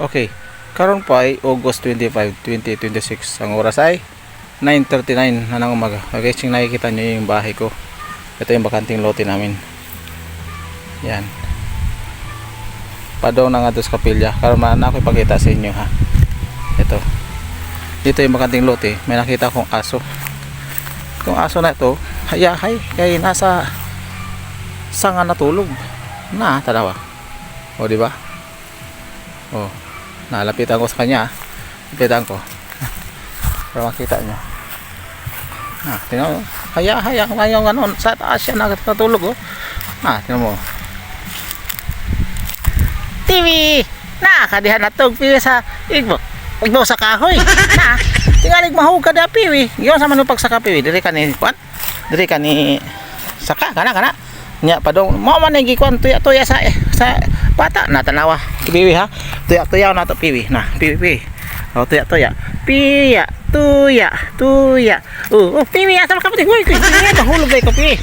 Okay. Karon pa ay August 25, 2026. Ang oras ay 9:39 na ng umaga. Okay, sing nakikita nyo yung bahay ko. Ito yung bakanting lote namin. Yan. Padong na nga doon sa kapilya. Karon man ako ipakita sa inyo ha. Ito. Dito yung bakanting lote. May nakita akong aso. Itong aso na ito, hayahay. Kaya nasa sanga natulog. Na, tanawa. O, di ba? O. Nalapitan ko sa kanya. Lapitan ko para makita nyo. Tingnan mo. Haya yung ano, sa taas siya natutulog. Tingnan mo. TV! Kadihan na itong piwi sa igbo sa kahoy. Tingalig mahugad na piwi. Yung sa manupag sa kapiwi. Diri ka ni Kwan. Diri ka ni Saka. Kana. Nya padong mo man nagi Kwan tuya sa bata na tanawa. Piwi ha. Tuya na to piwi. Piwi. O tuya. Tuya. Piwi asa ka pati. Hoy, mahulog day ko piwi.